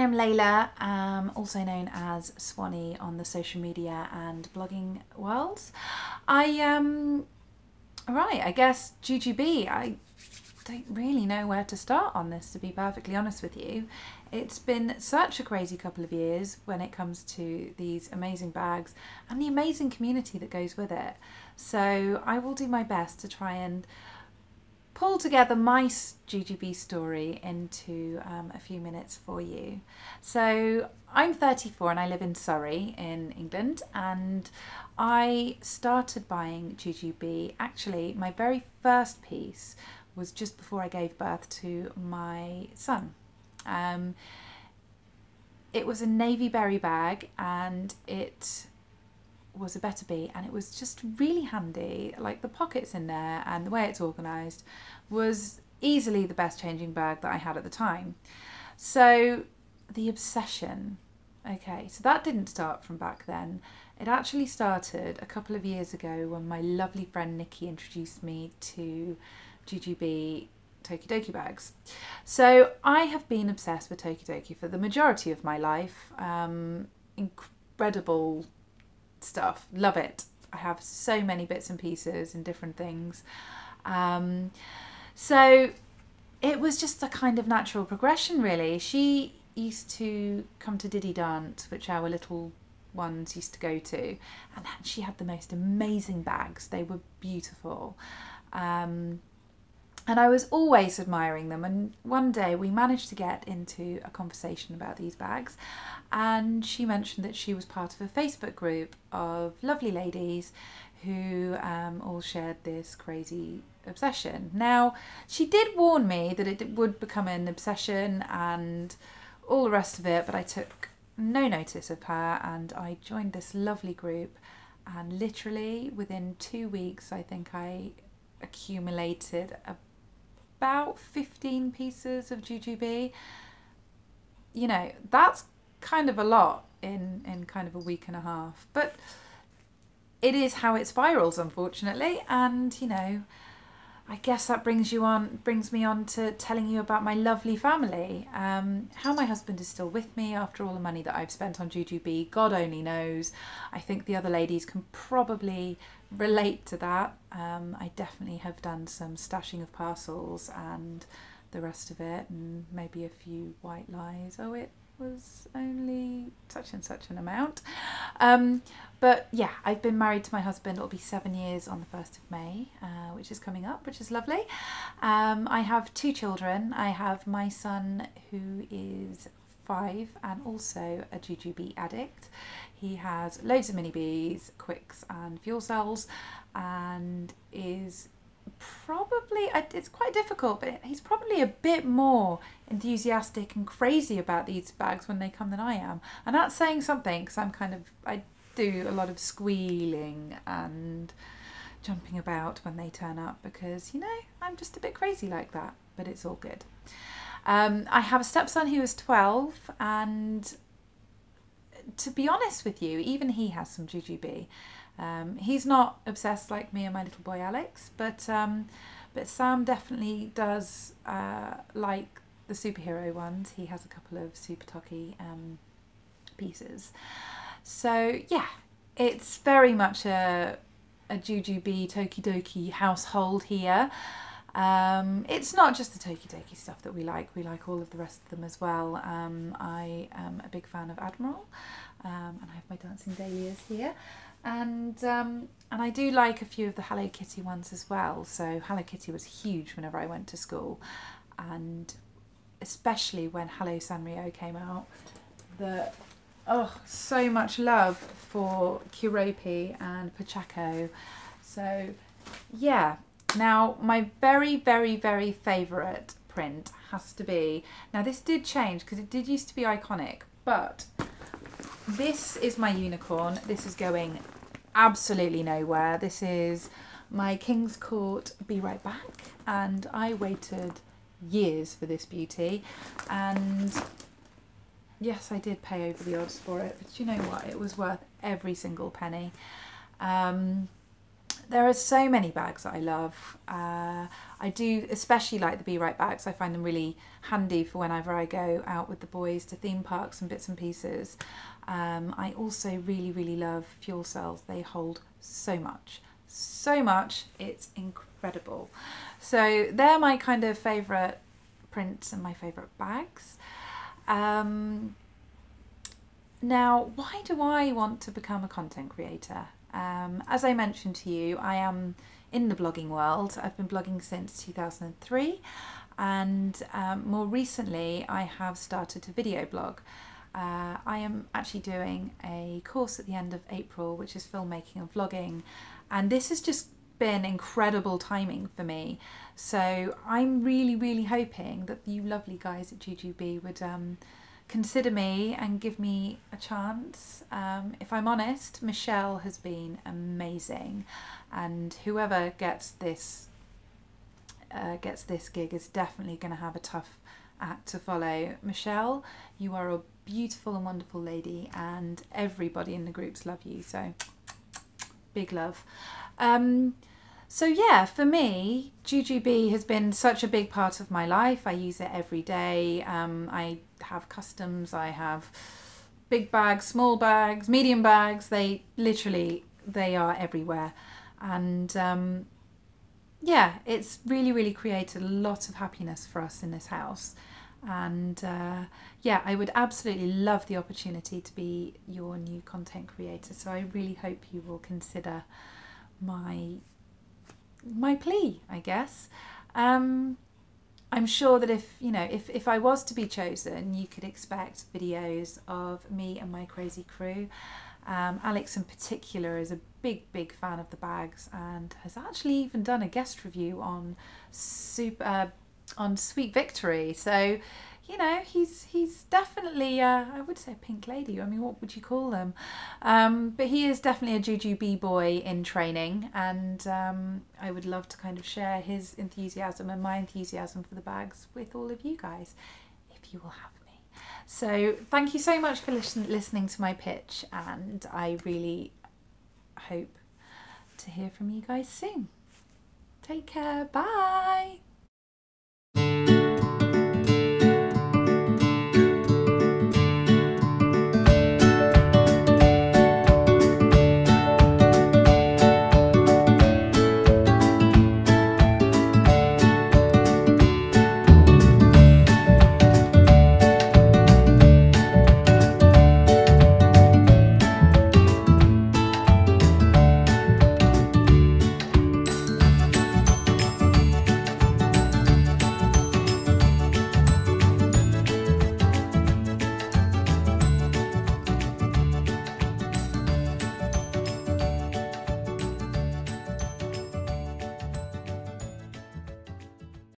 am Layla, also known as Swanee on the social media and blogging worlds. I guess GGB, I don't really know where to start on this, to be perfectly honest with you. It's been such a crazy couple of years when it comes to these amazing bags and the amazing community that goes with it. So I will do my best to try and pull together my GGB story into a few minutes for you. So I'm 34 and I live in Surrey in England, and I started buying GGB. Actually, my very first piece was just before I gave birth to my son. It was a navy berry bag, and it was a Better Be, and it was just really handy. Like, the pockets in there and the way it's organised was easily the best changing bag that I had at the time. So the obsession, okay, so that didn't start from back then. It actually started a couple of years ago when my lovely friend Nikki introduced me to GGB Tokidoki bags. So I have been obsessed with Tokidoki for the majority of my life. Incredible stuff, love it. I have so many bits and pieces and different things. So it was just a kind of natural progression, really. She used to come to Diddy Dance, which our little ones used to go to, and she had the most amazing bags. They were beautiful. And I was always admiring them, and one day we managed to get into a conversation about these bags, and she mentioned that she was part of a Facebook group of lovely ladies who all shared this crazy obsession. Now, she did warn me that it would become an obsession and all the rest of it, but I took no notice of her, and I joined this lovely group, and literally within 2 weeks I think I accumulated about 15 pieces of GGB. You know, that's kind of a lot in kind of a week and a half, but it is how it spirals, unfortunately. And you know, I guess that brings me on to telling you about my lovely family. How my husband is still with me after all the money that I've spent on GGB, God only knows. I think the other ladies can probably relate to that. I definitely have done some stashing of parcels and the rest of it, and maybe a few white lies. Oh, it was only such and such an amount. But yeah, I've been married to my husband. It'll be 7 years on the 1st of May, which is coming up, which is lovely. I have 2 children. I have my son, who is 5 and also a GGB addict. He has loads of mini bees, quicks and fuel cells, and is probably, it's quite difficult, but he's probably a bit more enthusiastic and crazy about these bags when they come than I am. And that's saying something, because I do a lot of squealing and jumping about when they turn up, because, you know, I'm just a bit crazy like that, but it's all good. I have a stepson who is 12, and to be honest with you, even he has some GGB. He's not obsessed like me and my little boy Alex, but Sam definitely does like the superhero ones. He has a couple of Super Toki pieces. So yeah, it's very much a GGB Tokidoki household here. It's not just the Tokidoki stuff that we like all of the rest of them as well. I am a big fan of Admiral, and I have my dancing dahlias here, and I do like a few of the Hello Kitty ones as well. So Hello Kitty was huge whenever I went to school, and especially when Hello Sanrio came out. So much love for Kuropi and Pachaco. So yeah. Now, my very, very, very favourite print has to be... Now, this did change because it did used to be iconic, but this is my unicorn. This is going absolutely nowhere. This is my King's Court Be Right Back, and I waited years for this beauty, and yes, I did pay over the odds for it, but you know what? It was worth every single penny. There are so many bags that I love. I do especially like the Be Right bags. I find them really handy for whenever I go out with the boys to theme parks and bits and pieces. I also really love Fuel Cells. They hold so much, it's incredible. So they're my kind of favourite prints and my favourite bags. Now, why do I want to become a content creator? As I mentioned to you, I am in the blogging world. I've been blogging since 2003, and more recently I have started to video blog. I am actually doing a course at the end of April, which is filmmaking and vlogging, and this has just been incredible timing for me. So I'm really hoping that you lovely guys at Jujubee would consider me and give me a chance. If I'm honest, Michelle has been amazing, and whoever gets this gig is definitely going to have a tough act to follow. Michelle, you are a beautiful and wonderful lady, and everybody in the groups love you, so big love. So yeah, for me, Jujubee has been such a big part of my life. I use it every day. I have customs, I have big bags, small bags, medium bags. They are everywhere. And yeah, it's really created a lot of happiness for us in this house. And yeah, I would absolutely love the opportunity to be your new content creator. So I really hope you will consider my plea, I guess. I'm sure that if I was to be chosen, you could expect videos of me and my crazy crew. Alex in particular is a big fan of the bags and has actually even done a guest review on Sweet Victory. So he's definitely I would say a pink lady. I mean, what would you call them? But he is definitely a Jujubee boy in training, and I would love to kind of share his enthusiasm and my enthusiasm for the bags with all of you guys, if you will have me. So thank you so much for listening to my pitch, and I really hope to hear from you guys soon. Take care. Bye.